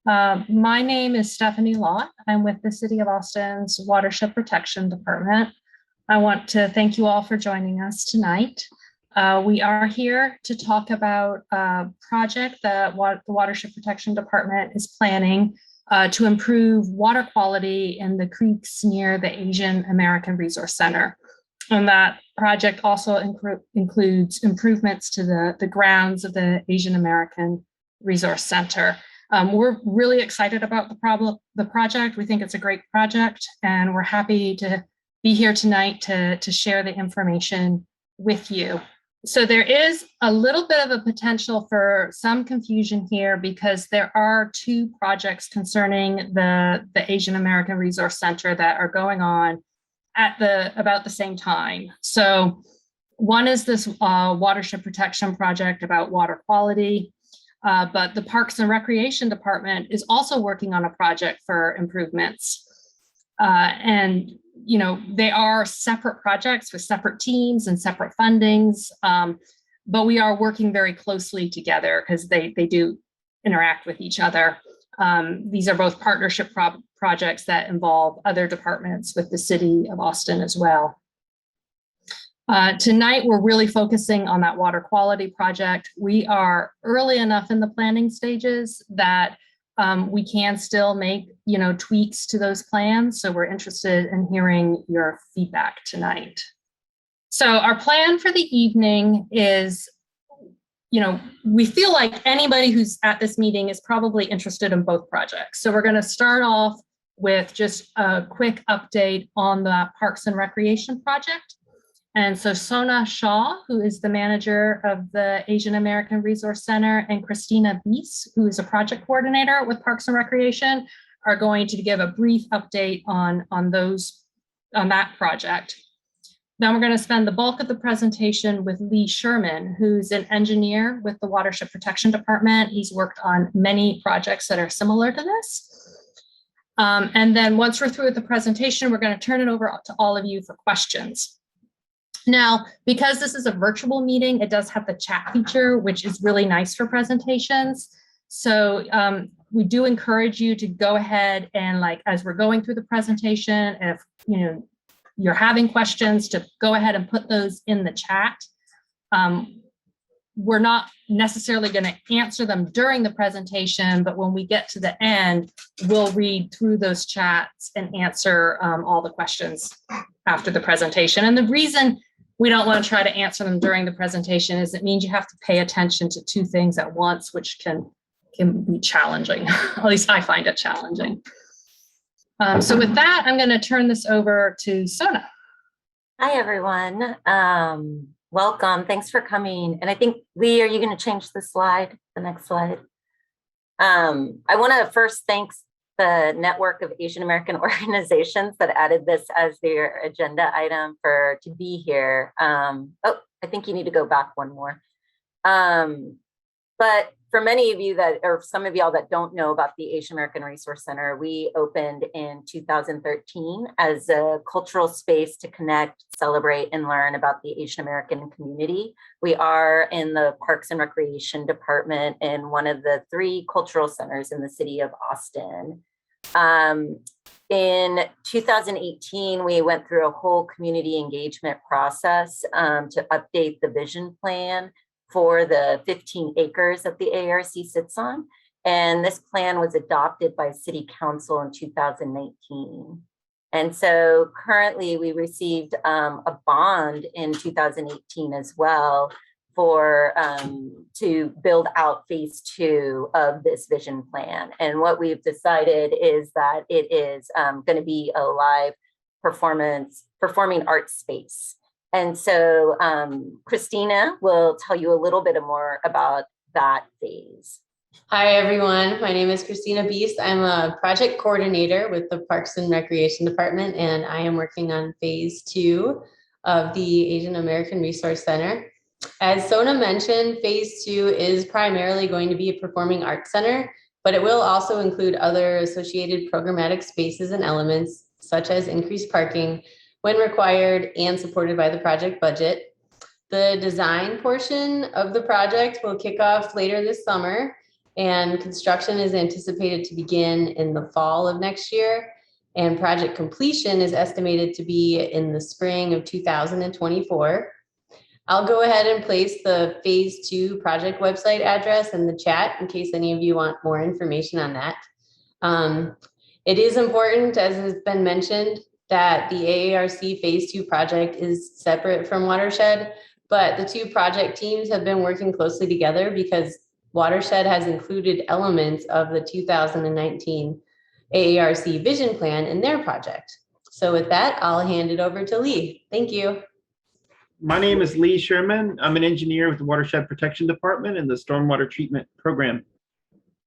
My name is Stephanie Lott. I'm with the City of Austin's Watershed Protection Department. I want to thank you all for joining us tonight. We are here to talk about a project that the Watershed Protection Department is planning to improve water quality in the creeks near the Asian American Resource Center. And that project also includes improvements to the grounds of the Asian American Resource Center. We're really excited about the project. We think it's a great project, and we're happy to be here tonight to share the information with you. So there is a little bit of a potential for some confusion here because there are two projects concerning the Asian American Resource Center that are going on at about the same time. So one is this watershed protection project about water quality. But the Parks and Recreation Department is also working on a project for improvements. And, you know, they are separate projects with separate teams and separate fundings, but we are working very closely together because they do interact with each other. These are both partnership projects that involve other departments with the City of Austin as well. Tonight, we're really focusing on that water quality project. We are early enough in the planning stages that we can still make, tweaks to those plans. So we're interested in hearing your feedback tonight. So our plan for the evening is, we feel like anybody who's at this meeting is probably interested in both projects. So we're going to start off with just a quick update on the Parks and Recreation project. And so Sona Shaw, who is the manager of the Asian American Resource Center, and Christina Bies, who is a project coordinator with Parks and Recreation, are going to give a brief update on that project. Then we're going to spend the bulk of the presentation with Lee Sherman, who's an engineer with the Watershed Protection Department. He's worked on many projects that are similar to this. And then once we're through with the presentation, we're going to turn it over to all of you for questions. Now, because this is a virtual meeting, it does have the chat feature, which is really nice for presentations. So we do encourage you to go ahead and, as we're going through the presentation, if you're having questions, to go ahead and put those in the chat. We're not necessarily going to answer them during the presentation, but when we get to the end, we'll read through those chats and answer all the questions after the presentation. And the reason we don't want to try to answer them during the presentation is it means you have to pay attention to two things at once, which can be challenging. At least I find it challenging. So with that, I'm going to turn this over to Sona. Hi, everyone. Welcome. Thanks for coming. And I think, Lee, are you going to change the next slide? I want to first thank the network of Asian American organizations that added this as their agenda item to be here. I think you need to go back one more. But for many of you or some of y'all that don't know about the Asian American Resource Center, we opened in 2013 as a cultural space to connect, celebrate, and learn about the Asian American community. We are in the Parks and Recreation Department in one of the 3 cultural centers in the city of Austin. In 2018, we went through a whole community engagement process to update the vision plan for the 15 acres that the ARC sits on. And this plan was adopted by City Council in 2019. And so currently we received a bond in 2018 as well to build out phase 2 of this vision plan. And what we've decided is that it is going to be a live performing arts space. And so Christina will tell you a little bit more about that phase. Hi, everyone. My name is Christina Bies. I'm a project coordinator with the Parks and Recreation Department, and I am working on phase 2 of the Asian American Resource Center. As Sona mentioned, phase 2 is primarily going to be a performing arts center, but it will also include other associated programmatic spaces and elements, such as increased parking when required and supported by the project budget. The design portion of the project will kick off later this summer, and construction is anticipated to begin in the fall of next year. And project completion is estimated to be in the spring of 2024. I'll go ahead and place the phase 2 project website address in the chat in case any of you want more information on that. It is important, as has been mentioned, that the AARC phase 2 project is separate from Watershed, but the two project teams have been working closely together because Watershed has included elements of the 2019 AARC vision plan in their project. So with that, I'll hand it over to Lee. Thank you. My name is Lee Sherman. I'm an engineer with the Watershed Protection Department in the Stormwater Treatment Program.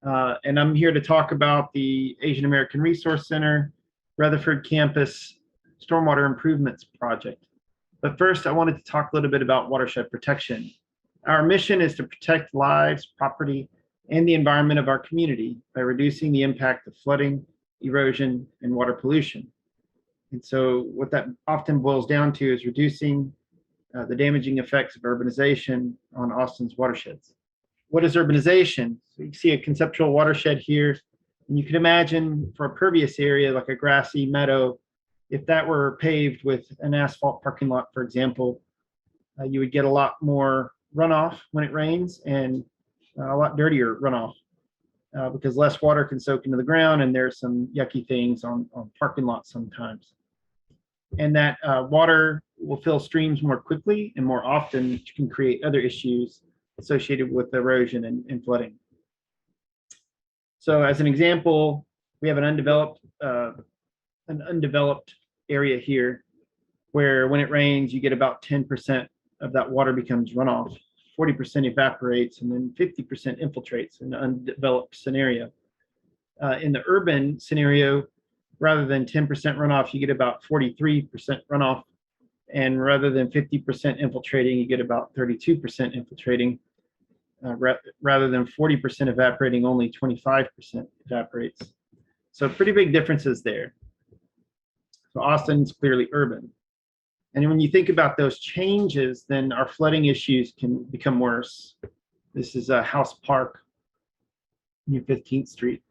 And I'm here to talk about the Asian American Resource Center, Rutherford Campus Stormwater Improvements Project. But first, I wanted to talk a little bit about watershed protection. Our mission is to protect lives, property, and the environment of our community by reducing the impact of flooding, erosion, and water pollution. And so what that often boils down to is reducing the damaging effects of urbanization on Austin's watersheds. What is urbanization? So you can see a conceptual watershed here, and you can imagine for a pervious area like a grassy meadow, if that were paved with an asphalt parking lot, for example, you would get a lot more runoff when it rains and a lot dirtier runoff because less water can soak into the ground, and there's some yucky things on parking lots sometimes. And that water will fill streams more quickly and more often, which can create other issues associated with erosion and flooding. So as an example, we have an undeveloped area here where when it rains, you get about 10% of that water becomes runoff, 40% evaporates, and then 50% infiltrates in an undeveloped scenario. In the urban scenario, rather than 10% runoff, you get about 43% runoff. And rather than 50% infiltrating, you get about 32% infiltrating. Rather than 40% evaporating, only 25% evaporates. So pretty big differences there. So Austin's clearly urban. And when you think about those changes, then our flooding issues can become worse. This is a House Park near 15th Street.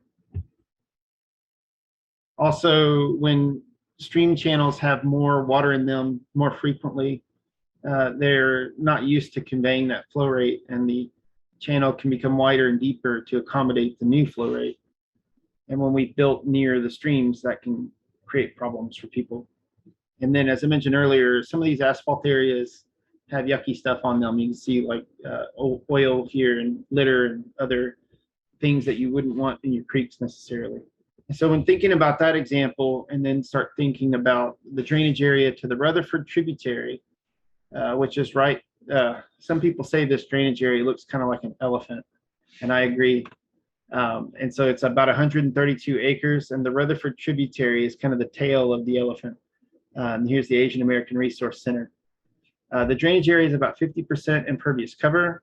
Also, when stream channels have more water in them more frequently, they're not used to conveying that flow rate, and the channel can become wider and deeper to accommodate the new flow rate. And when we built near the streams, that can create problems for people. And then, as I mentioned earlier, some of these asphalt areas have yucky stuff on them. You can see like oil here and litter and other things that you wouldn't want in your creeks necessarily. So when thinking about that example, and then start thinking about the drainage area to the Rutherford Tributary, which is right, some people say this drainage area looks kind of like an elephant, and I agree. And so it's about 132 acres, and the Rutherford Tributary is kind of the tail of the elephant. And here's the Asian American Resource Center. The drainage area is about 50% impervious cover.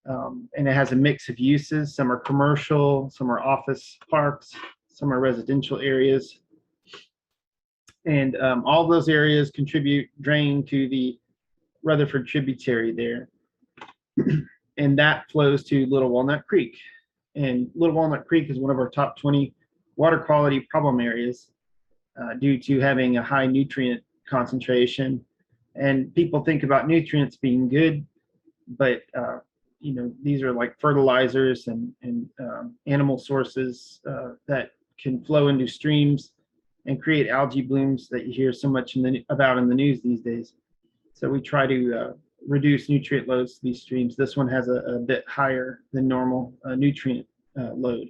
And it has a mix of uses. Some are commercial, some are office parks, some are residential areas. And all those areas drain to the Rutherford Tributary there. And that flows to Little Walnut Creek. And Little Walnut Creek is one of our top 20 water quality problem areas due to having a high nutrient concentration. And people think about nutrients being good, but you know, these are like fertilizers and animal sources that can flow into streams and create algae blooms that you hear so much about in the news these days. So we try to reduce nutrient loads to these streams. This one has a bit higher than normal nutrient load.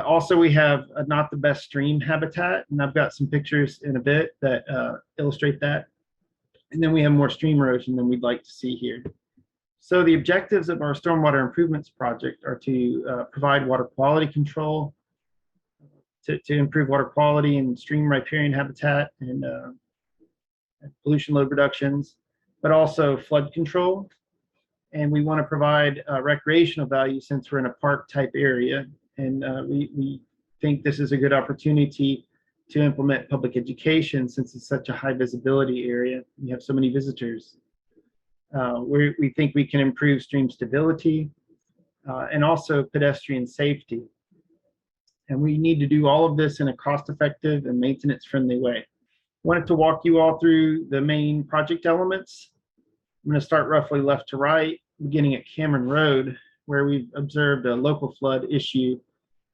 Also, we have not the best stream habitat, and I've got some pictures in a bit that illustrate that. And then we have more stream erosion than we'd like to see here. So the objectives of our stormwater improvements project are to provide water quality control, to improve water quality and stream riparian habitat and pollution load reductions, but also flood control. And we want to provide recreational value since we're in a park type area. And we think this is a good opportunity to implement public education since it's such a high visibility area. You have so many visitors. We think we can improve stream stability, and also pedestrian safety. And we need to do all of this in a cost-effective and maintenance-friendly way. I wanted to walk you all through the main project elements. I'm going to start roughly left to right, beginning at Cameron Road, where we've observed a local flood issue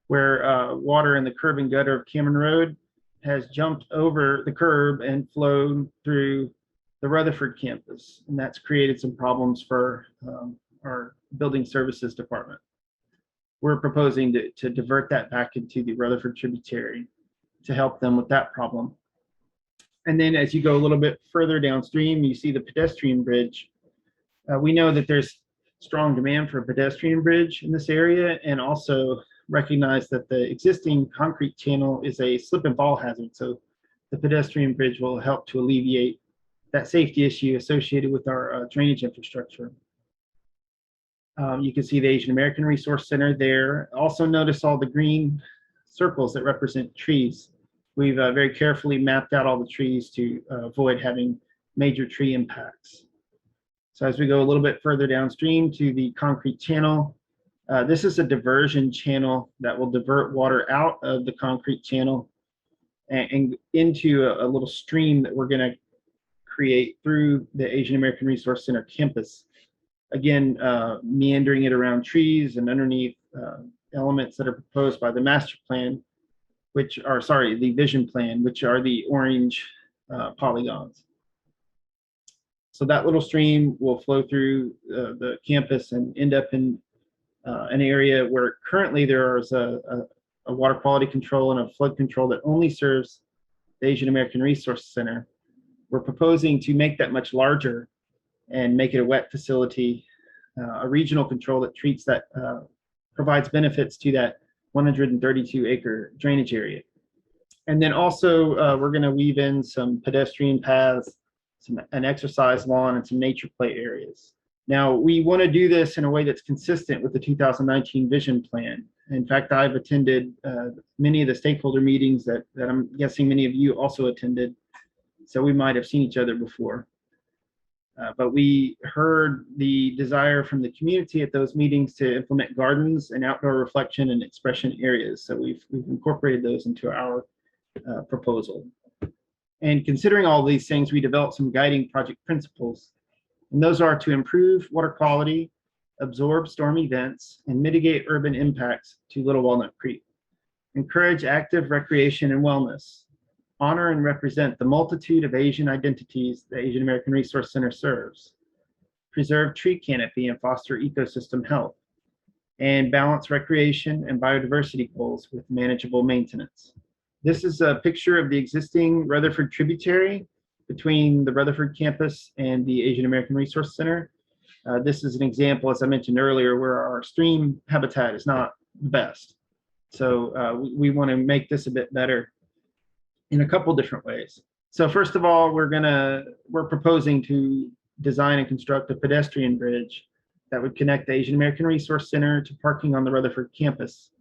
where water in the curb and gutter of Cameron Road has jumped over the curb and flowed through the Rutherford campus. And that's created some problems for our building services department. We're proposing to divert that back into the Rutherford Tributary to help them with that problem. And then as you go a little bit further downstream, you see the pedestrian bridge. We know that there's strong demand for a pedestrian bridge in this area, and also recognize that the existing concrete channel is a slip and fall hazard. So the pedestrian bridge will help to alleviate that safety issue associated with our drainage infrastructure. You can see the Asian American Resource Center there. Also notice all the green circles that represent trees. We've very carefully mapped out all the trees to avoid having major tree impacts. So as we go a little bit further downstream to the concrete channel, this is a diversion channel that will divert water out of the concrete channel and into a little stream that we're going to create through the Asian American Resource Center campus. Again, meandering it around trees and underneath elements that are proposed by the master plan, which are, sorry, the vision plan, which are the orange polygons. So that little stream will flow through the campus and end up in an area where currently there is a water quality control and a flood control that only serves the Asian American Resource Center. We're proposing to make that much larger and make it a wet facility, a regional control that treats that, provides benefits to that 132-acre drainage area. And then also we're going to weave in some pedestrian paths, an exercise lawn, and some nature play areas. Now, we want to do this in a way that's consistent with the 2019 vision plan. In fact, I've attended many of the stakeholder meetings that I'm guessing many of you also attended, so we might have seen each other before. But we heard the desire from the community at those meetings to implement gardens and outdoor reflection and expression areas. So we've incorporated those into our proposal. And considering all these things, we developed some guiding project principles. And those are to improve water quality, absorb storm events, and mitigate urban impacts to Little Walnut Creek. Encourage active recreation and wellness. Honor and represent the multitude of Asian identities the Asian American Resource Center serves. Preserve tree canopy and foster ecosystem health. And balance recreation and biodiversity goals with manageable maintenance. This is a picture of the existing Rutherford Tributary between the Rutherford campus and the Asian American Resource Center. This is an example, as I mentioned earlier, where our stream habitat is not the best. So we want to make this a bit better in a couple different ways. So first of all, we're proposing to design and construct a pedestrian bridge that would connect the Asian American Resource Center to parking on the Rutherford campus.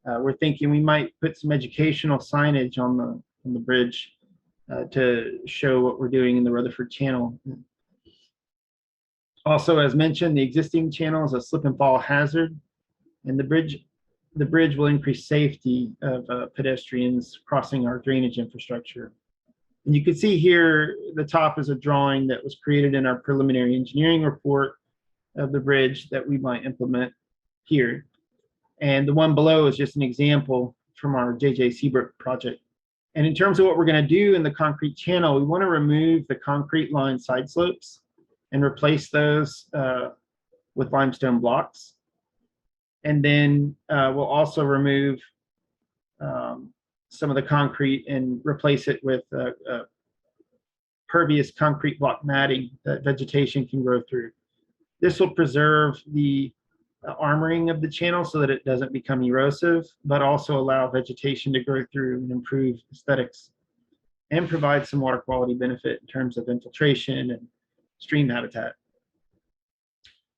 We're thinking we might put some educational signage on the bridge to show what we're doing in the Rutherford channel. Also, as mentioned, the existing channel is a slip and fall hazard, and the bridge will increase safety of pedestrians crossing our drainage infrastructure. And you can see here, the top is a drawing that was created in our preliminary engineering report of the bridge that we might implement here. And the one below is just an example from our J.J. Seabrook project. And in terms of what we're going to do in the concrete channel, we want to remove the concrete line side slopes and replace those with limestone blocks. And then we'll also remove some of the concrete and replace it with pervious concrete block matting that vegetation can grow through. This will preserve the armoring of the channel so that it doesn't become erosive, but also allow vegetation to grow through and improve aesthetics and provide some water quality benefit in terms of infiltration and stream habitat.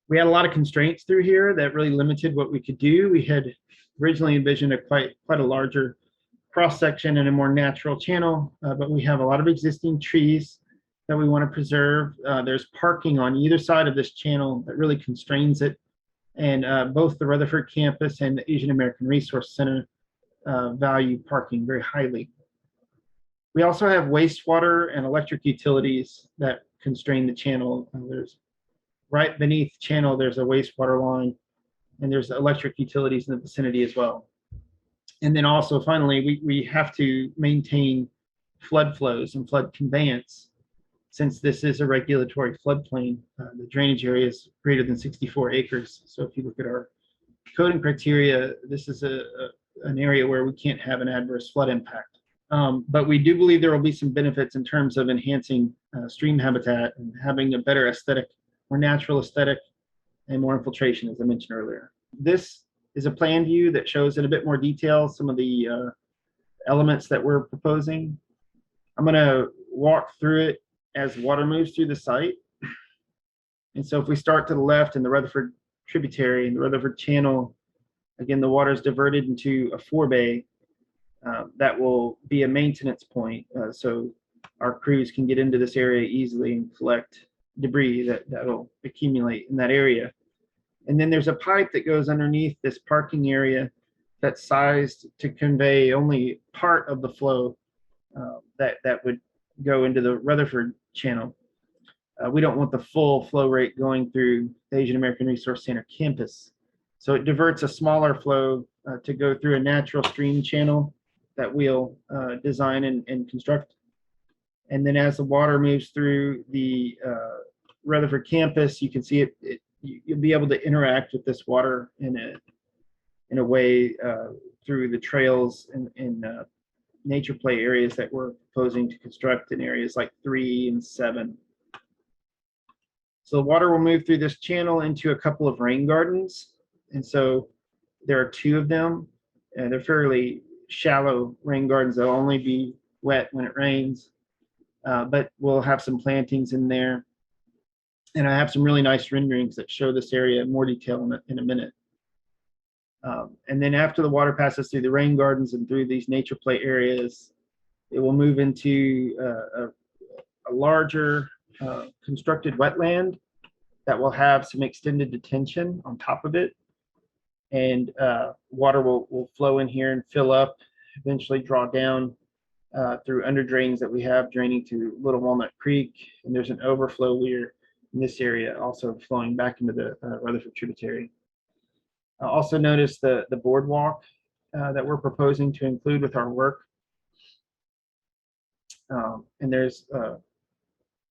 We had a lot of constraints through here that really limited what we could do. We had originally envisioned quite a larger cross section and a more natural channel, but we have a lot of existing trees that we want to preserve. There's parking on either side of this channel that really constrains it. And both the Rutherford campus and the Asian American Resource Center value parking very highly. We also have wastewater and electric utilities that constrain the channel. There's right beneath the channel, there's a wastewater line, and there's electric utilities in the vicinity as well. And then also, finally, we have to maintain flood flows and flood conveyance. Since this is a regulatory floodplain, the drainage area is greater than 64 acres. So if you look at our coding criteria, this is an area where we can't have an adverse flood impact. But we do believe there will be some benefits in terms of enhancing stream habitat and having a better aesthetic, more natural aesthetic, and more infiltration, as I mentioned earlier. This is a plan view that shows in a bit more detail some of the elements that we're proposing. I'm going to walk through it as water moves through the site. And so if we start to the left in the Rutherford Tributary and the Rutherford Channel, again, the water is diverted into a forebay that will be a maintenance point. So our crews can get into this area easily and collect debris that'll accumulate in that area. And then there's a pipe that goes underneath this parking area that's sized to convey only part of the flow that would go into the Rutherford channel. We don't want the full flow rate going through the Asian American Resource Center campus. So it diverts a smaller flow to go through a natural stream channel that we'll design and construct. And then as the water moves through the Rutherford campus, you can see you'll be able to interact with this water in a way through the trails and nature play areas that we're proposing to construct in areas like 3 and 7. So the water will move through this channel into a couple of rain gardens. And so there are 2 of them, and they're fairly shallow rain gardens. They'll only be wet when it rains, but we'll have some plantings in there. And I have some really nice renderings that show this area in more detail in a minute. And then after the water passes through the rain gardens and through these nature play areas, it will move into a larger constructed wetland that will have some extended detention on top of it. And water will flow in here and fill up, eventually draw down through under drains that we have draining to Little Walnut Creek. And there's an overflow weir in this area also flowing back into the Rutherford Tributary. Also notice the boardwalk that we're proposing to include with our work. And there's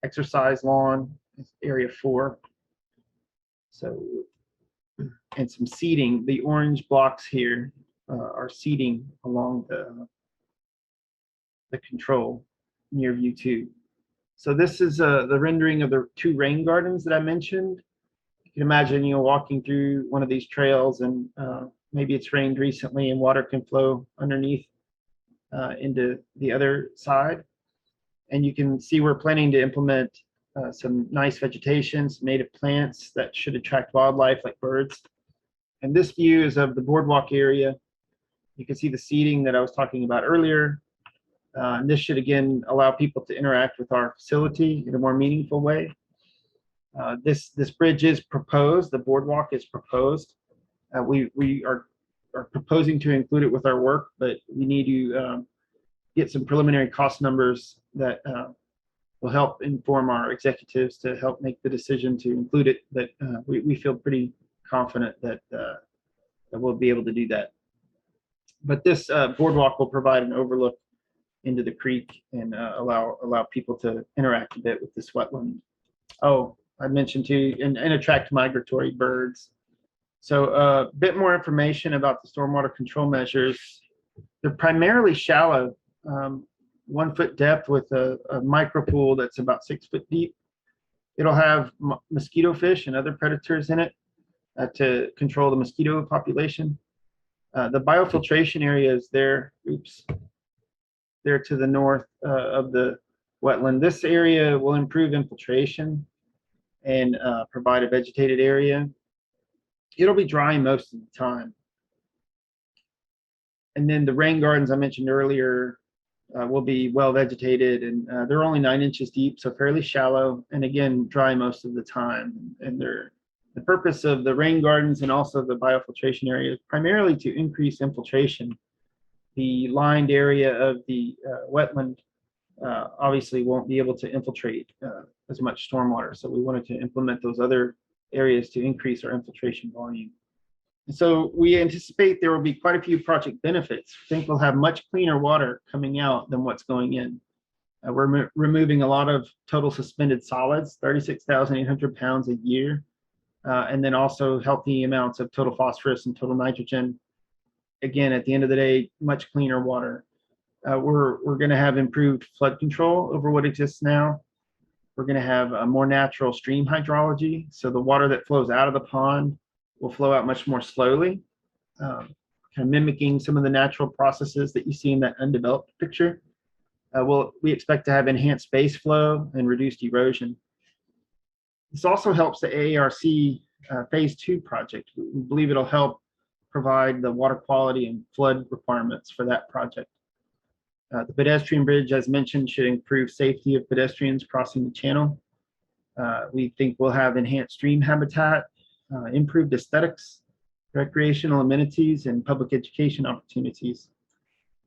exercise lawn, area 4. So, and some seating. The orange blocks here are seating along the control near view 2. So this is the rendering of the 2 rain gardens that I mentioned. You can imagine, walking through one of these trails, and maybe it's rained recently and water can flow underneath into the other side. And you can see we're planning to implement some nice vegetation, some native plants that should attract wildlife like birds. And this view is of the boardwalk area. You can see the seating that I was talking about earlier. And this should, again, allow people to interact with our facility in a more meaningful way. This bridge is proposed. The boardwalk is proposed. We are proposing to include it with our work, but we need to get some preliminary cost numbers that will help inform our executives to help make the decision to include it. But we feel pretty confident that we'll be able to do that. But this boardwalk will provide an overlook into the creek and allow people to interact a bit with this wetland. Oh, I mentioned too, and attract migratory birds. So a bit more information about the stormwater control measures. They're primarily shallow, 1 foot depth with a micro pool that's about 6 foot deep. It'll have mosquito fish and other predators in it to control the mosquito population. The biofiltration area is there, there to the north of the wetland. This area will improve infiltration and provide a vegetated area. It'll be dry most of the time. And then the rain gardens I mentioned earlier will be well vegetated, and they're only 9 inches deep, so fairly shallow, and again, dry most of the time. And they're The purpose of the rain gardens and also the biofiltration area is primarily to increase infiltration. The lined area of the wetland obviously won't be able to infiltrate as much stormwater. So we wanted to implement those other areas to increase our infiltration volume. And so we anticipate there will be quite a few project benefits. I think we'll have much cleaner water coming out than what's going in. We're removing a lot of total suspended solids, 36,800 pounds a year, and then also healthy amounts of total phosphorus and total nitrogen. Again, at the end of the day, much cleaner water. We're going to have improved flood control over what exists now. We're going to have a more natural stream hydrology. So the water that flows out of the pond will flow out much more slowly, kind of mimicking some of the natural processes that you see in that undeveloped picture. We expect to have enhanced base flow and reduced erosion. This also helps the AARC Phase 2 project. We believe it'll help provide the water quality and flood requirements for that project. The pedestrian bridge, as mentioned, should improve safety of pedestrians crossing the channel. We think we'll have enhanced stream habitat, improved aesthetics, recreational amenities, and public education opportunities.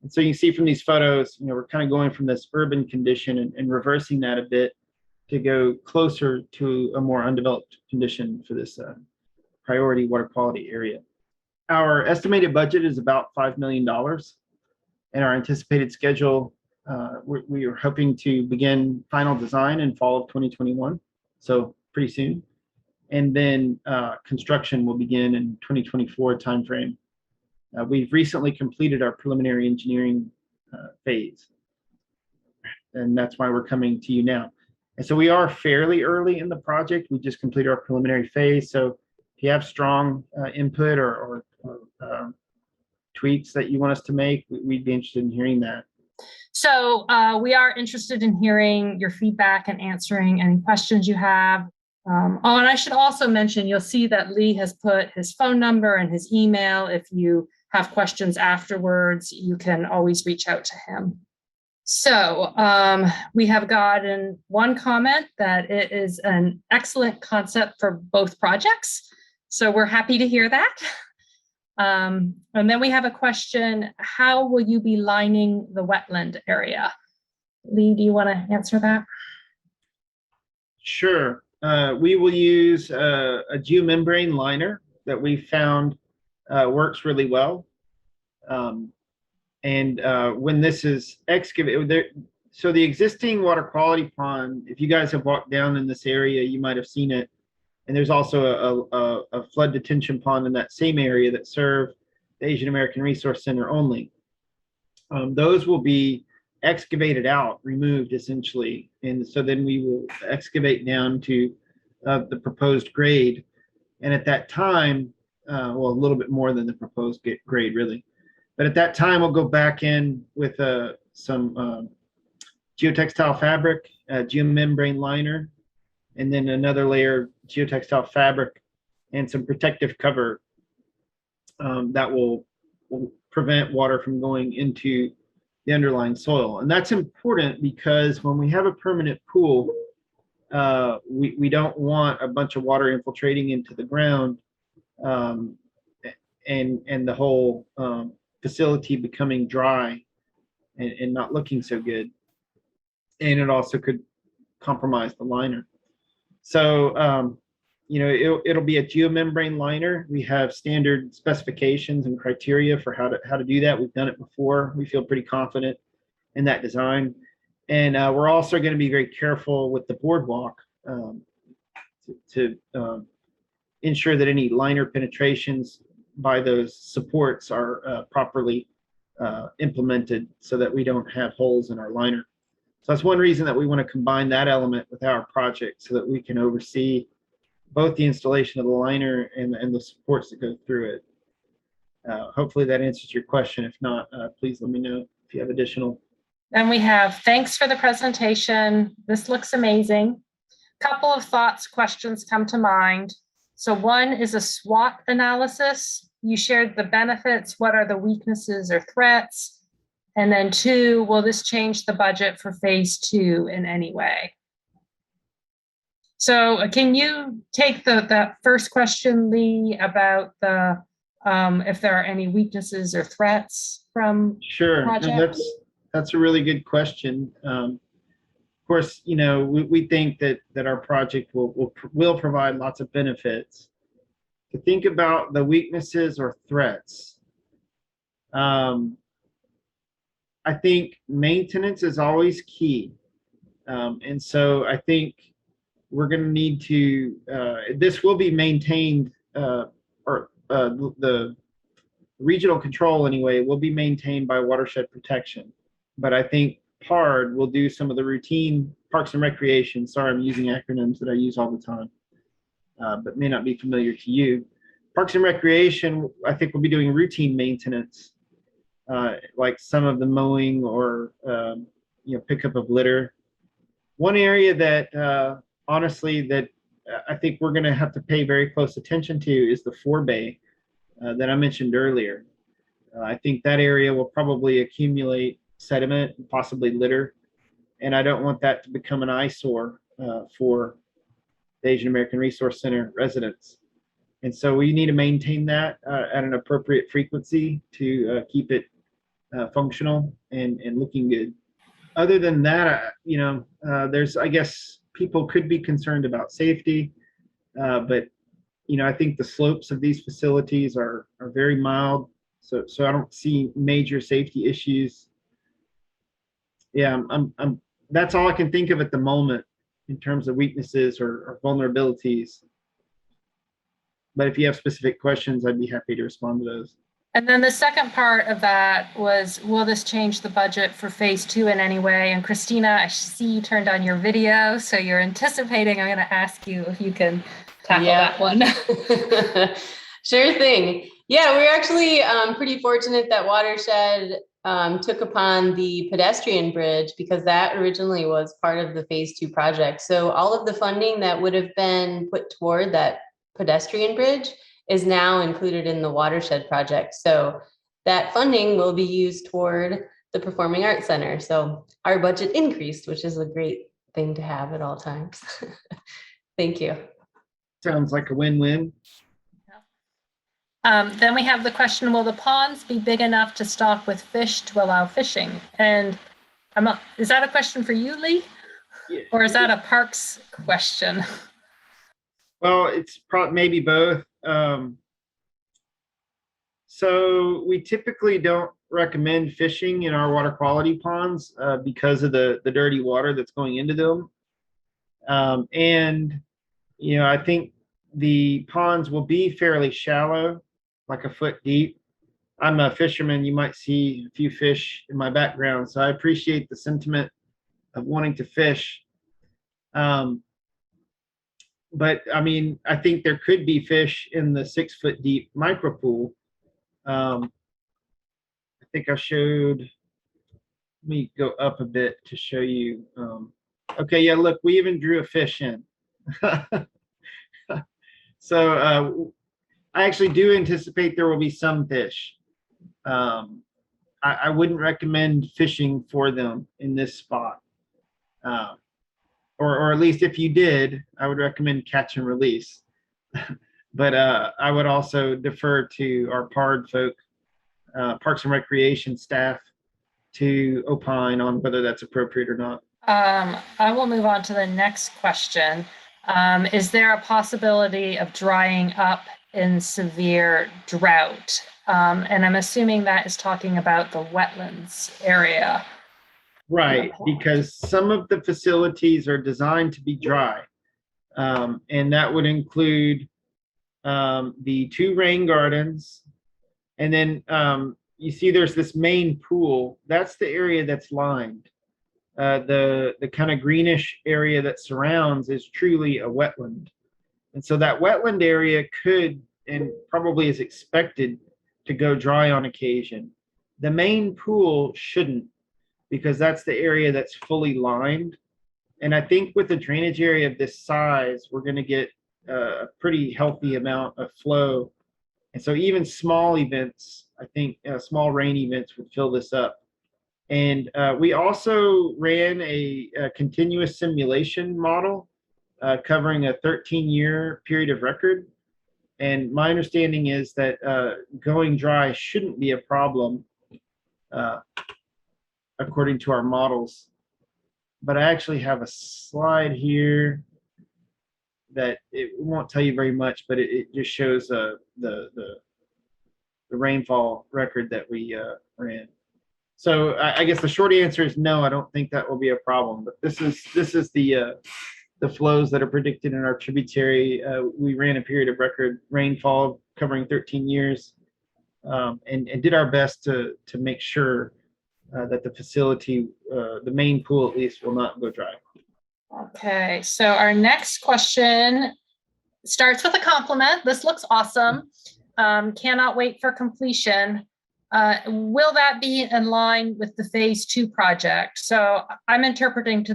And so you see from these photos, we're kind of going from this urban condition and reversing that a bit to go closer to a more undeveloped condition for this priority water quality area. Our estimated budget is about $5 million, and our anticipated schedule, we are hoping to begin final design in fall of 2021, so pretty soon. And then construction will begin in 2024 timeframe. We've recently completed our preliminary engineering phase, and that's why we're coming to you now. And so we are fairly early in the project. We just completed our preliminary phase. So if you have strong input or tweaks that you want us to make, we'd be interested in hearing that. So we are interested in hearing your feedback and answering any questions you have. And I should also mention, you'll see that Lee has put his phone number and his email. If you have questions afterwards, you can always reach out to him. So we have gotten one comment that it is an excellent concept for both projects. So we're happy to hear that. And then we have a question, how will you be lining the wetland area? Lee, do you want to answer that? Sure. We will use a geomembrane liner that we found works really well. When this is excavated, so the existing water quality pond, if you guys have walked down in this area, you might have seen it. And there's also a flood detention pond in that same area that serve the Asian American Resource Center only. Those will be excavated out, removed essentially. And so then we will excavate down to the proposed grade. And at that time, well, a little bit more than the proposed grade really. But at that time, we'll go back in with some geotextile fabric, geomembrane liner, and then another layer of geotextile fabric and some protective cover that will prevent water from going into the underlying soil. And that's important because when we have a permanent pool, we don't want a bunch of water infiltrating into the ground and the whole facility becoming dry and not looking so good. And it also could compromise the liner. So, it'll be a geomembrane liner. We have standard specifications and criteria for how to do that. We've done it before. We feel pretty confident in that design. And we're also going to be very careful with the boardwalk to ensure that any liner penetrations by those supports are properly implemented so that we don't have holes in our liner. So that's one reason that we want to combine that element with our project so that we can oversee both the installation of the liner and the supports that go through it. Hopefully that answers your question. If not, please let me know if you have additional. And we have, thanks for the presentation. This looks amazing. Couple of thoughts, questions come to mind. So one is a SWOT analysis. You shared the benefits. What are the weaknesses or threats? And then two, will this change the budget for phase 2 in any way? So can you take that first question, Lee, about the if there are any weaknesses or threats from Sure. No, project? that's a really good question. Of course, you know, we think that our project will provide lots of benefits. To think about the weaknesses or threats, I think maintenance is always key. And so I think we're going to need to, this will be maintained, the regional control anyway, will be maintained by Watershed Protection. But I think PARD will do some of the routine Parks and Recreation. Sorry, I'm using acronyms that I use all the time, but may not be familiar to you. Parks and Recreation, I think, will be doing routine maintenance, like some of the mowing or pickup of litter. One area that honestly that I think we're going to have to pay very close attention to is the forebay that I mentioned earlier. I think that area will probably accumulate sediment and possibly litter, and I don't want that to become an eyesore for the Asian American Resource Center residents. And so we need to maintain that at an appropriate frequency to keep it functional and looking good. Other than that, there's, I guess, people could be concerned about safety, but I think the slopes of these facilities are very mild, so I don't see major safety issues. Yeah, that's all I can think of at the moment in terms of weaknesses or vulnerabilities. But if you have specific questions, I'd be happy to respond to those. And then the second part of that was, will this change the budget for phase 2 in any way? And Christina, I see you turned on your video, so you're anticipating I'm going to ask you if you can tackle that one. Sure thing. Yeah, we're actually pretty fortunate that Watershed took upon the Pedestrian Bridge, because that originally was part of the phase 2 project. So all of the funding that would have been put toward that Pedestrian Bridge is now included in the Watershed project. So that funding will be used toward the Performing Arts Center. So our budget increased, which is a great thing to have at all times. Thank you. Sounds like a win-win. Then we have the question, will the ponds be big enough to stock with fish to allow fishing? And is that a question for you, Lee? Yeah. Or is that a parks question? Well, it's maybe both. So we typically don't recommend fishing in our water quality ponds because of the dirty water that's going into them. And, I think the ponds will be fairly shallow, like a foot deep. I'm a fisherman. You might see a few fish in my background, so I appreciate the sentiment of wanting to fish. But I mean, I think there could be fish in the 6 foot deep micro pool. I think I showed, let me go up a bit to show you. Okay, yeah, look, we even drew a fish in. So I actually do anticipate there will be some fish. I wouldn't recommend fishing for them in this spot. Or at least if you did, I would recommend catch and release. But I would also defer to our PARD folk, Parks and Recreation staff, to opine on whether that's appropriate or not. I will move on to the next question. Is there a possibility of drying up in severe drought? And I'm assuming that is talking about the wetlands area. Right, because some of the facilities are designed to be dry. And that would include the 2 rain gardens. And then you see there's this main pool. That's the area that's lined. The kind of greenish area that surrounds is truly a wetland. And so that wetland area could, and probably is expected, to go dry on occasion. The main pool shouldn't, because that's the area that's fully lined. And I think with a drainage area of this size, we're going to get a pretty healthy amount of flow. And so even small events, I think small rain events would fill this up. And we also ran a continuous simulation model covering a 13-year period of record. And my understanding is that going dry shouldn't be a problem according to our models. But I actually have a slide here that it won't tell you very much, but it just shows the rainfall record that we ran. So I guess the short answer is no, I don't think that will be a problem. But this is the flows that are predicted in our tributary. We ran a period of record rainfall covering 13 years and did our best to make sure that the facility, the main pool at least, will not go dry. Okay, so our next question starts with a compliment. This looks awesome. Cannot wait for completion. Will that be in line with the phase 2 project? So I'm interpreting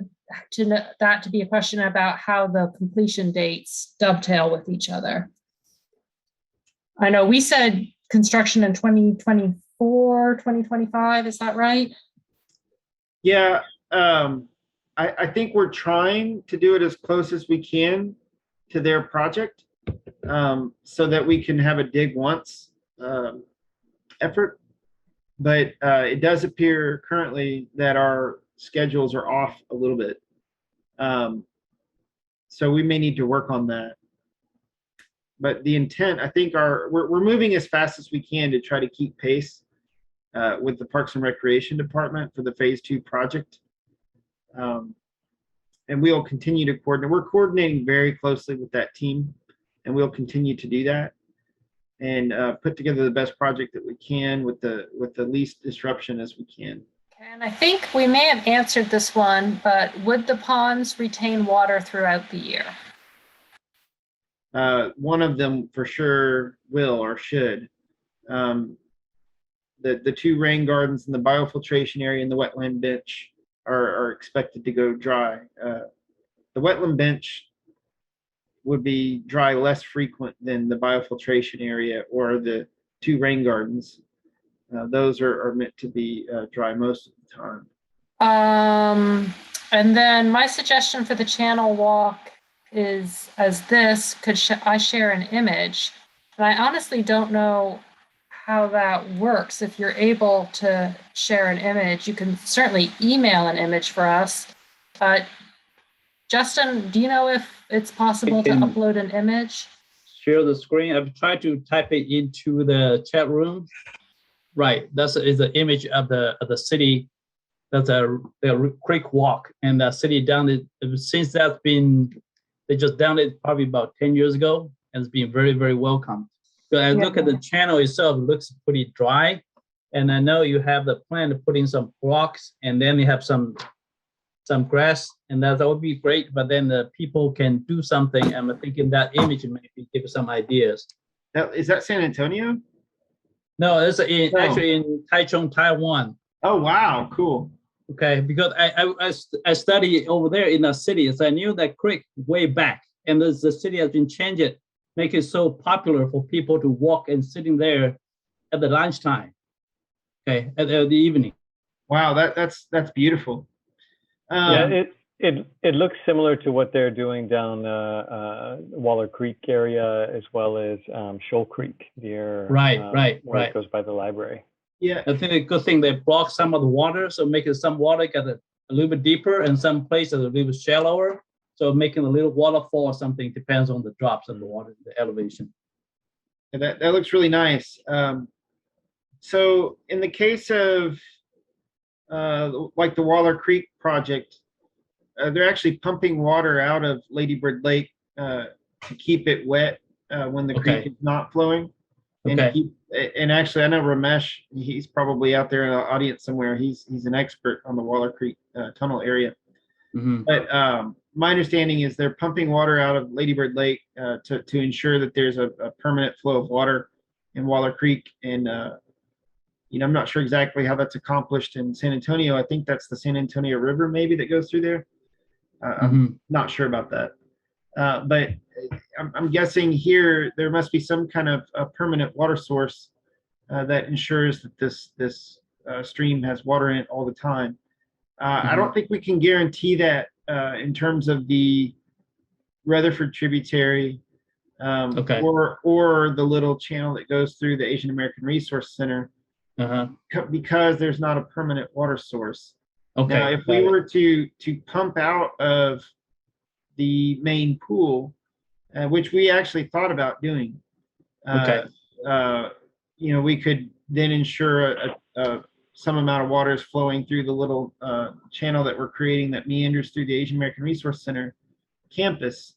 that to be a question about how the completion dates dovetail with each other. I know we said construction in 2024, 2025, is that right? Yeah, I think we're trying to do it as close as we can to their project so that we can have a dig once effort. But it does appear currently that our schedules are off a little bit. So we may need to work on that. But the intent, I think, we're moving as fast as we can to try to keep pace with the Parks and Recreation Department for the phase 2 project. And we'll continue to coordinate. We're coordinating very closely with that team, and we'll continue to do that and put together the best project that we can with the least disruption as we can. And I think we may have answered this one, but would the ponds retain water throughout the year? One of them for sure will or should. The 2 rain gardens and the biofiltration area and the wetland bench are expected to go dry. The wetland bench would be dry less frequent than the biofiltration area or the 2 rain gardens. Those are meant to be dry most of the time. And then my suggestion for the channel walk is as this, could I share an image? And I honestly don't know how that works. If you're able to share an image, you can certainly email an image for us. Justin, do you know if it's possible to upload an image? Share the screen. I've tried to type it into the chat room. Right, that's is the image of the city. That's a creek walk, and the city down it since that's been. They just done it probably about 10 years ago, and it's been very, very welcome. So I look at the channel itself, it looks pretty dry. And I know you have the plan to put in some blocks, and then you have some grass, and that would be great. But then the people can do something. I'm thinking that image maybe give some ideas. Now, is that San Antonio? No, it's actually in Taichung, Taiwan. Oh, wow, cool. Okay, because I studied over there in the city, so I knew that creek way back, and the city has been changed it, make it so popular for people to walk and sitting there at the lunchtime. Okay, at the evening. Wow, that's beautiful. Yeah, it looks similar to what they're doing down Waller Creek area as well as Shoal Creek near right. It goes by the library. Yeah, I think a good thing they block some of the water, so making some water get a little bit deeper, and some places a little bit shallower, so making a little waterfall or something depends on the drops of the water, the elevation. that looks really nice. So in the case of like the Waller Creek project, they're actually pumping water out of Lady Bird Lake to keep it wet when the creek is not flowing. And actually, I know Ramesh, he's probably out there in the audience somewhere. He's an expert on the Waller Creek tunnel area. Mm-hmm. But my understanding is they're pumping water out of Lady Bird Lake to ensure that there's a permanent flow of water in Waller Creek. And I'm not sure exactly how that's accomplished in San Antonio. I think that's the San Antonio River maybe that goes through there. I'm not sure about that. But I'm guessing here there must be some kind of a permanent water source that ensures that this stream has water in it all the time. I don't think we can guarantee that in terms of the Rutherford Tributary, Okay. or the little channel that goes through the Asian American Resource Center, Uh-huh. because there's not a permanent water source. Okay. Now, if we were to pump out of the main pool, which we actually thought about doing, Okay. we could then ensure some amount of water is flowing through the little channel that we're creating that meanders through the Asian American Resource Center campus.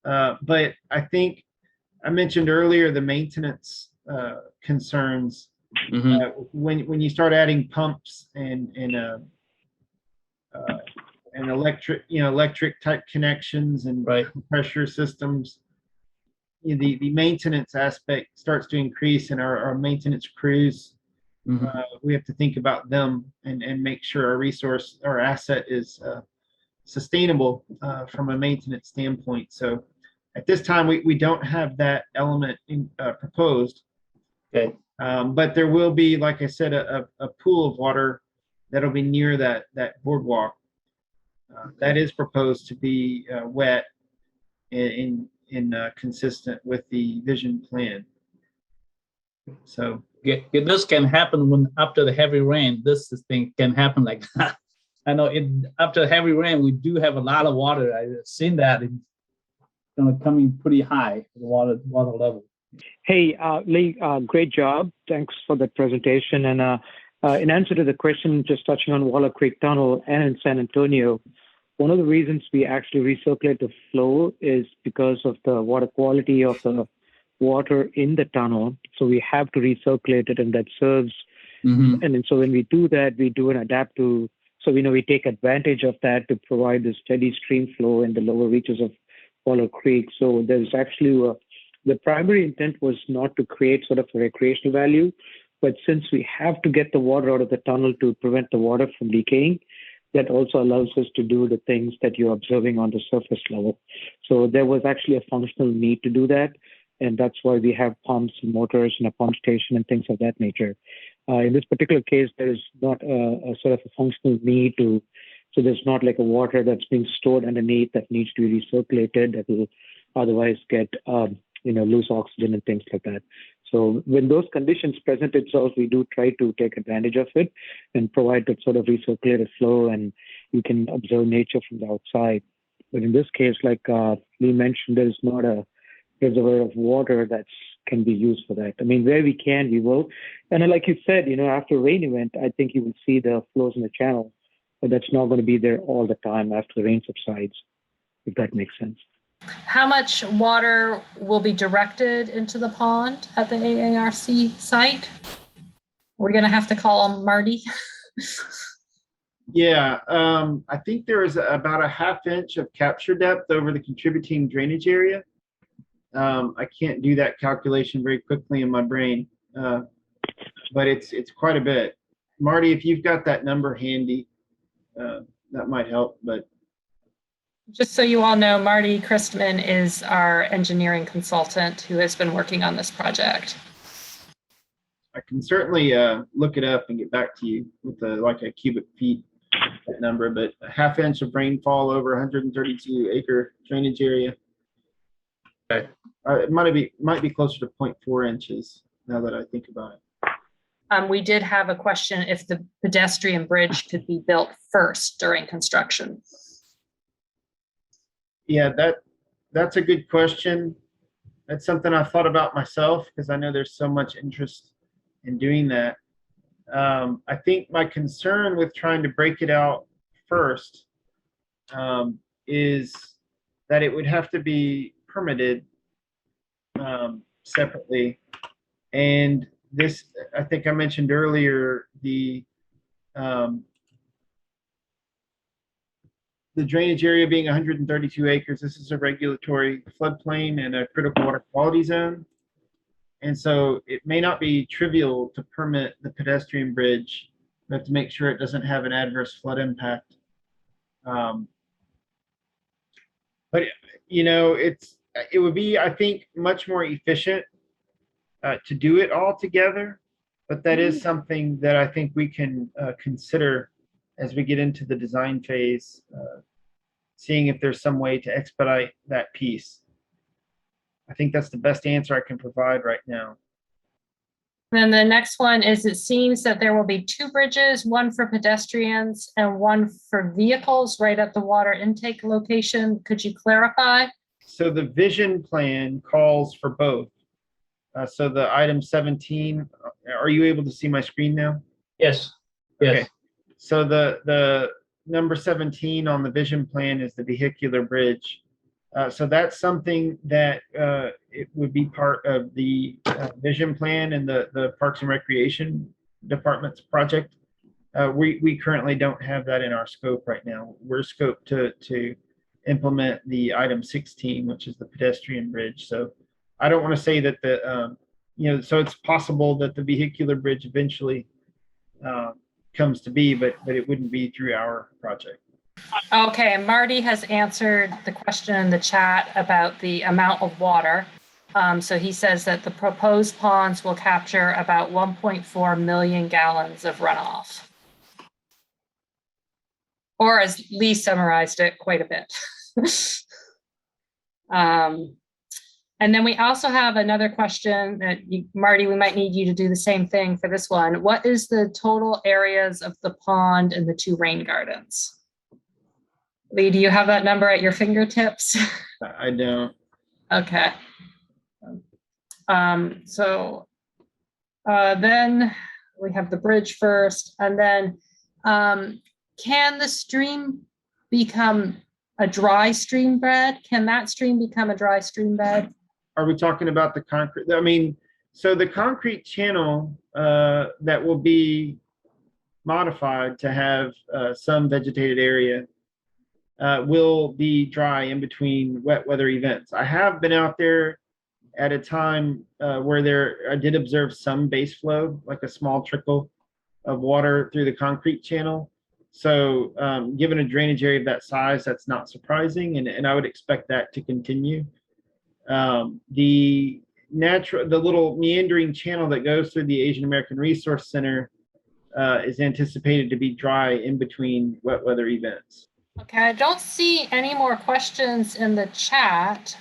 But I think I mentioned earlier the maintenance concerns. Mm-hmm. When you start adding pumps and electric type connections and Right. pressure systems, the maintenance aspect starts to increase, and our maintenance crews, Mm-hmm. we have to think about them and make sure our asset is sustainable from a maintenance standpoint. So at this time, we don't have that element proposed. Okay. But there will be, like I said, a pool of water that'll be near that boardwalk. That is proposed to be wet and consistent with the vision plan. So This can happen when after the heavy rain. This thing can happen like that. I know after heavy rain, we do have a lot of water. I've seen that it's coming pretty high, the water level. Hey, Lee, great job. Thanks for the presentation. And in answer to the question, just touching on Waller Creek Tunnel and in San Antonio, one of the reasons we actually recirculate the flow is because of the water quality of the water in the tunnel. So we have to recirculate it, and that serves. Mm-hmm. And then, so when we do that, we do an adapt to. So we take advantage of that to provide the steady stream flow in the lower reaches of Waller Creek. So there's actually the primary intent was not to create sort of a recreational value, but since we have to get the water out of the tunnel to prevent the water from decaying, that also allows us to do the things that you're observing on the surface level. So there was actually a functional need to do that, and that's why we have pumps and motors and a pump station and things of that nature. In this particular case, there is not a sort of a functional need to, so there's not like a water that's being stored underneath that needs to be recirculated that will otherwise get lose oxygen and things like that. So when those conditions present itself, we do try to take advantage of it and provide that sort of recirculated flow, and you can observe nature from the outside. But in this case, like Lee mentioned, there's not a reservoir of water that can be used for that. I mean, where we can, we will. And then, like you said, after a rain event, I think you will see the flows in the channel, but that's not going to be there all the time after the rain subsides, if that makes sense. How much water will be directed into the pond at the AARC site? We're going to have to call him Marty. yeah, I think there is about a ½ inch of capture depth over the contributing drainage area. I can't do that calculation very quickly in my brain, but it's quite a bit. Marty, if you've got that number handy, that might help. But just so you all know, Marty Christman is our engineering consultant who has been working on this project. I can certainly look it up and get back to you with a cubic feet number, but a ½ inch of rainfall over 132 acre drainage area. Okay. It might be closer to 0.4 inches now that I think about it. We did have a question if the pedestrian bridge could be built first during construction. Yeah, that's a good question. That's something I've thought about myself because I know there's so much interest in doing that. I think my concern with trying to break it out first is that it would have to be permitted separately. And this, I think I mentioned earlier, the drainage area being 132 acres, this is a regulatory floodplain and a critical water quality zone. And so it may not be trivial to permit the pedestrian bridge. We have to make sure it doesn't have an adverse flood impact. But it would be, I think, much more efficient to do it all together. But that is something that I think we can consider as we get into the design phase seeing if there's some way to expedite that piece. I think that's the best answer I can provide right now. Then the next one is, it seems that there will be 2 bridges, one for pedestrians and one for vehicles right at the water intake location. Could you clarify? So the vision plan calls for both. So the item 17, are you able to see my screen now? Yes, yes. Okay. So the number 17 on the vision plan is the vehicular bridge. So that's something that it would be part of the vision plan and the Parks and Recreation Department's project. We currently don't have that in our scope right now. We're scoped to implement the item 16, which is the pedestrian bridge. So I don't want to say that so it's possible that the vehicular bridge eventually comes to be, but it wouldn't be through our project. Okay, Marty has answered the question in the chat about the amount of water. So he says that the proposed ponds will capture about 1.4 million gallons of runoff. Or as Lee summarized it, quite a bit. And then we also have another question that Marty, we might need you to do the same thing for this one. What is the total areas of the pond and the 2 rain gardens? Lee, do you have that number at your fingertips? I don't. Okay. Then we have the bridge first, and then can the stream become a dry stream bed? Can that stream become a dry stream bed? Are we talking about the concrete? I mean, so the concrete channel that will be modified to have some vegetated area will be dry in between wet weather events. I have been out there at a time where I did observe some base flow, like a small trickle of water through the concrete channel. So given a drainage area of that size, that's not surprising, and I would expect that to continue. The little meandering channel that goes through the Asian American Resource Center is anticipated to be dry in between wet weather events. Okay, I don't see any more questions in the chat.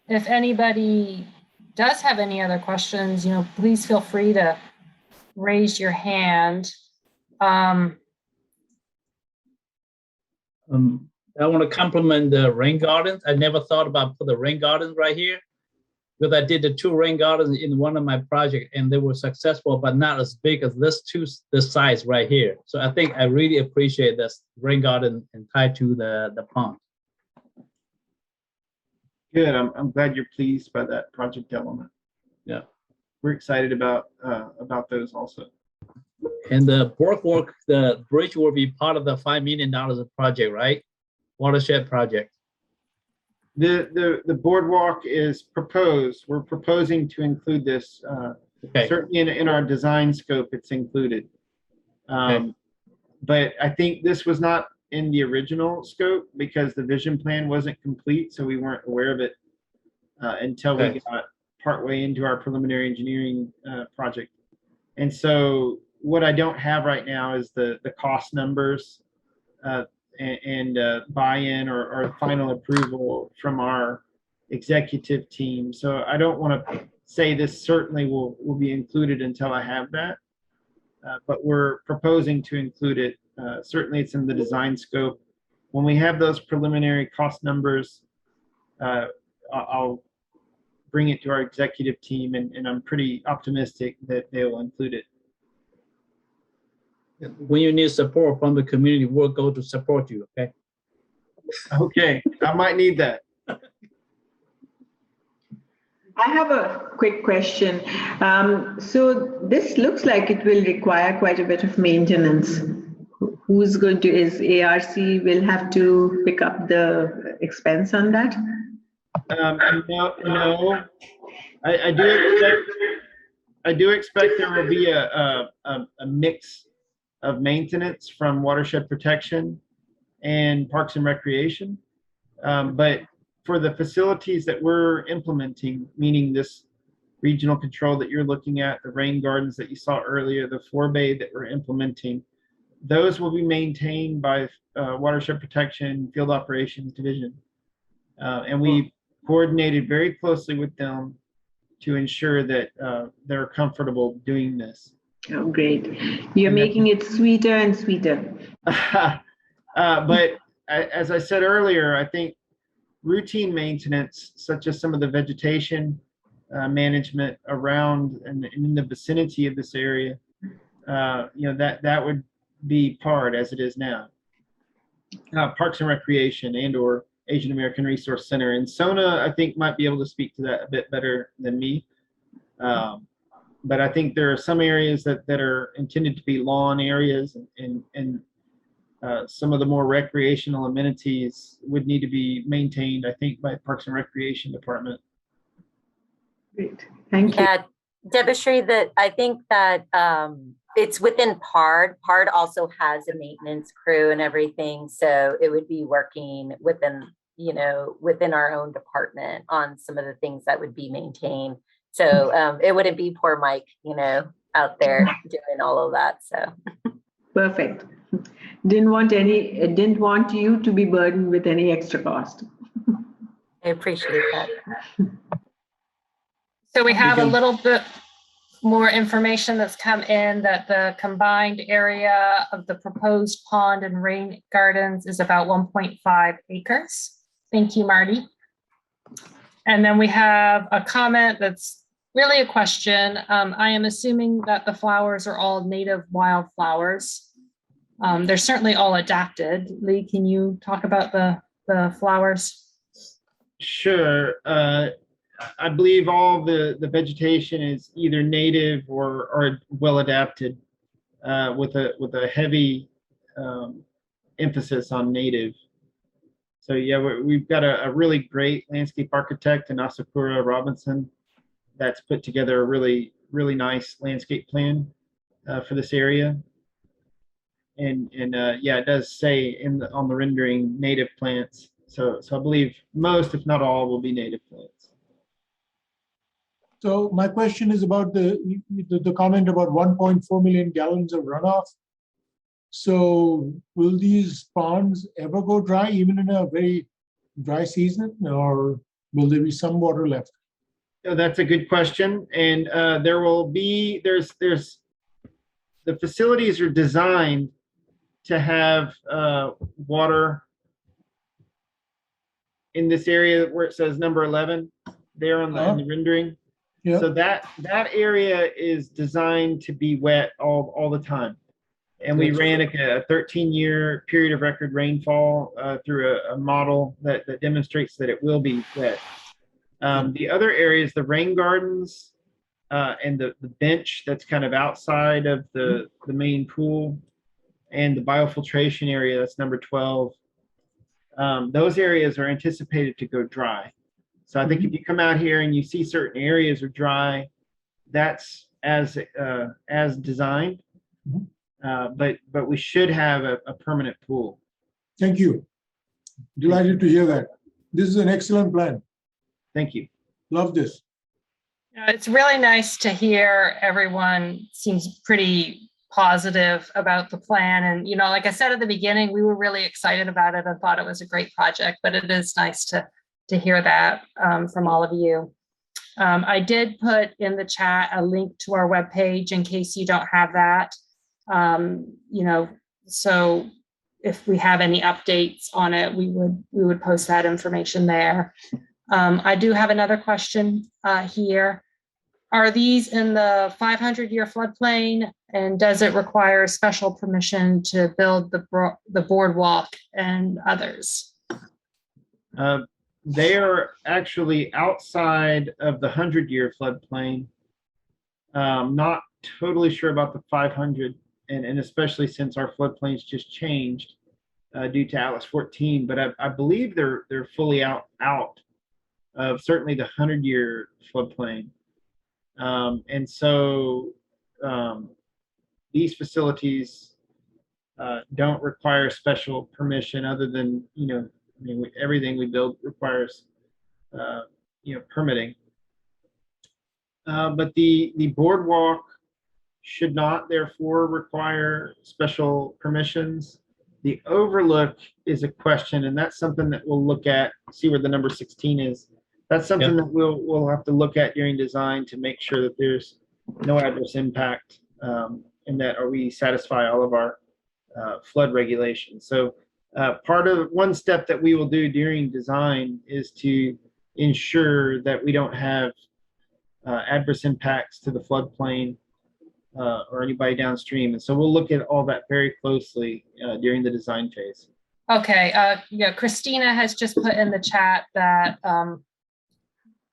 If anybody does have any other questions, please feel free to raise your hand. I want to compliment the rain gardens. I never thought about put the rain gardens right here, because I did the 2 rain gardens in one of my projects and they were successful, but not as big as this size right here. So I think I really appreciate this rain garden and tied to the pond. Good. I'm glad you're pleased by that project element. Yeah, we're excited about those also. And the boardwalk, the bridge will be part of the $5 million project, right? Watershed project. The boardwalk is proposed. We're proposing to include this. Okay. Certainly in our design scope, it's included. Okay. But I think this was not in the original scope because the vision plan wasn't complete, so we weren't aware of it until we got partway into our preliminary engineering project. And so what I don't have right now is the cost numbers and buy-in or final approval from our executive team. So I don't want to say this certainly will be included until I have that, but we're proposing to include it. Certainly it's in the design scope. When we have those preliminary cost numbers, I'll bring it to our executive team, and I'm pretty optimistic that they will include it. When you need support from the community, we'll go to support you, okay? Okay, I might need that. I have a quick question. So this looks like it will require quite a bit of maintenance. Who's going to, is ARC will have to pick up the expense on that? No. I do expect there will be a mix of maintenance from Watershed Protection and Parks and Recreation. But for the facilities that we're implementing, meaning this regional control that you're looking at, the rain gardens that you saw earlier, the forebay that we're implementing, those will be maintained by Watershed Protection Field Operations Division. And we coordinated very closely with them to ensure that they're comfortable doing this. Oh, great. You're making it sweeter and sweeter. But as I said earlier, I think routine maintenance, such as some of the vegetation management around and in the vicinity of this area, that would be part as it is now. Parks and Recreation and/or Asian American Resource Center, and Sona, I think, might be able to speak to that a bit better than me. But I think there are some areas that are intended to be lawn areas, and some of the more recreational amenities would need to be maintained, I think, by Parks and Recreation Department. Great, thank you. Yeah, Debashri, I think that it's within PARD. PARD also has a maintenance crew and everything, so it would be working within our own department on some of the things that would be maintained. So it wouldn't be poor Mike, out there doing all of that. So perfect. Didn't want you to be burdened with any extra cost. I appreciate that. So we have a little bit more information that's come in that the combined area of the proposed pond and rain gardens is about 1.5 acres. Thank you, Marty. And then we have a comment that's really a question. I am assuming that the flowers are all native wildflowers. They're certainly all adapted. Lee, can you talk about the flowers? Sure. I believe all the vegetation is either native or well adapted, with a heavy emphasis on native. So yeah, we've got a really great landscape architect in Asakura Robinson that's put together a really nice landscape plan for this area. And yeah, it does say on the rendering native plants. So I believe most, if not all, will be native plants. So my question is about the comment about 1.4 million gallons of runoff. So will these ponds ever go dry, even in a very dry season, or will there be some water left? That's a good question, and there's the facilities are designed to have water in this area where it says number 11 there on in the rendering. Yeah. So that area is designed to be wet all the time. And we ran a 13-year period of record rainfall through a model that demonstrates that it will be wet. The other areas, the rain gardens and the bench that's kind of outside of the main pool, and the biofiltration area, that's number 12, those areas are anticipated to go dry. So I think if you come out here and you see certain areas are dry, that's as designed. But we should have a permanent pool. Thank you. Delighted to hear that. This is an excellent plan. Thank you. Love this. It's really nice to hear everyone seems pretty positive about the plan. And, like I said at the beginning, we were really excited about it and thought it was a great project, but it is nice to hear that from all of you. I did put in the chat a link to our webpage in case you don't have that. So if we have any updates on it, we would post that information there. I do have another question here. Are these in the 500-year floodplain, and does it require special permission to build the boardwalk and others? They are actually outside of the 100-year floodplain. Not totally sure about the 500, and especially since our floodplains just changed due to Atlas 14. But I believe they're fully out of certainly the 100-year floodplain. And so these facilities don't require special permission, other than everything we build requires permitting. But the boardwalk should not therefore require special permissions. The overlook is a question, and that's something that we'll look at, see where the number 16 is. That's something that we'll have to look at during design to make sure that there's no adverse impact, and that we satisfy all of our flood regulations. So one step that we will do during design is to ensure that we don't have adverse impacts to the floodplain or anybody downstream. And so we'll look at all that very closely during the design phase. Okay, yeah, Christina has just put in the chat that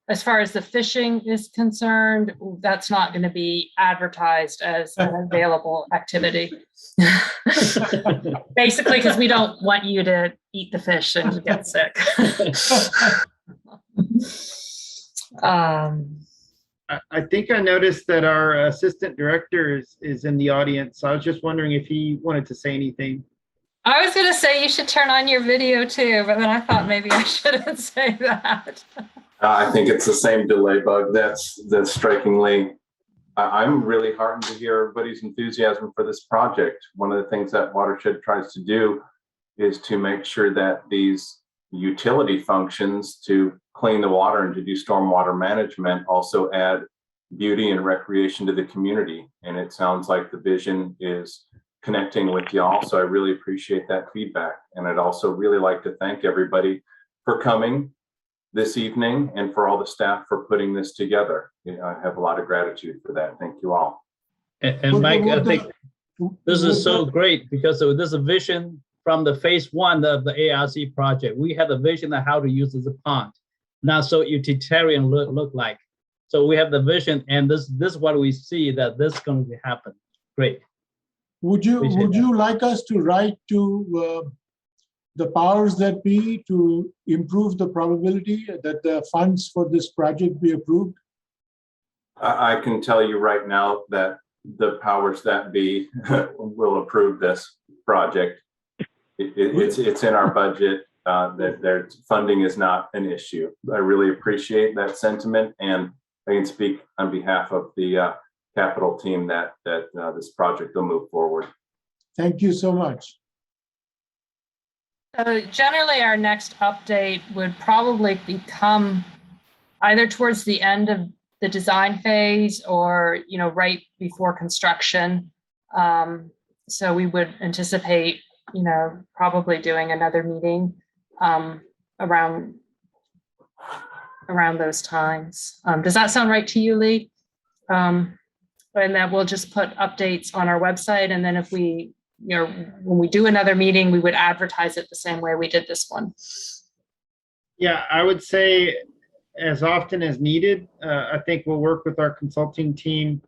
as far as the fishing is concerned, that's not going to be advertised as an available activity. Basically, because we don't want you to eat the fish and get sick. I think I noticed that our assistant director is in the audience. I was just wondering if he wanted to say anything. I was going to say you should turn on your video too, but then I thought maybe I shouldn't say that. I think it's the same delay bug. That's strikingly. I'm really heartened to hear everybody's enthusiasm for this project. One of the things that Watershed tries to do is to make sure that these utility functions to clean the water and to do stormwater management also add beauty and recreation to the community. And it sounds like the vision is connecting with y'all. So I really appreciate that feedback. And I'd also really like to thank everybody for coming this evening and for all the staff for putting this together. I have a lot of gratitude for that. Thank you all. And Mike, I think this is so great because this is a vision from the phase 1 of the ARC project. We had a vision of how to use this pond, not so utilitarian look like. So we have the vision, and this is what we see that this is going to happen. Great. Would you like us to write to the powers that be to improve the probability that the funds for this project be approved? I can tell you right now that the powers that be will approve this project. It's in our budget. Their funding is not an issue. I really appreciate that sentiment, and I can speak on behalf of the capital team that this project will move forward. Thank you so much. So generally, our next update would probably become either towards the end of the design phase or, right before construction. So we would anticipate, probably doing another meeting around those times. Does that sound right to you, Lee? And then we'll just put updates on our website, and then if we, when we do another meeting, we would advertise it the same way we did this one. Yeah, I would say as often as needed. I think we'll work with our consulting team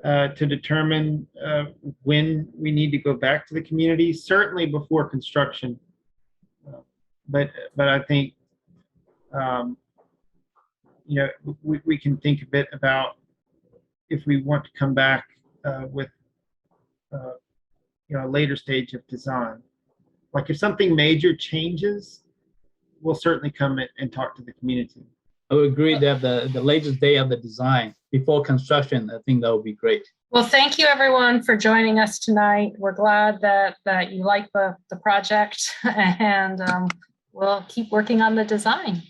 to determine when we need to go back to the community, certainly before construction. But I think, we can think a bit about if we want to come back with a later stage of design. Like if something major changes, we'll certainly come and talk to the community. I would agree that the latest day of the design before construction, I think that would be great. Well, thank you everyone for joining us tonight. We're glad that you like the project, and we'll keep working on the design.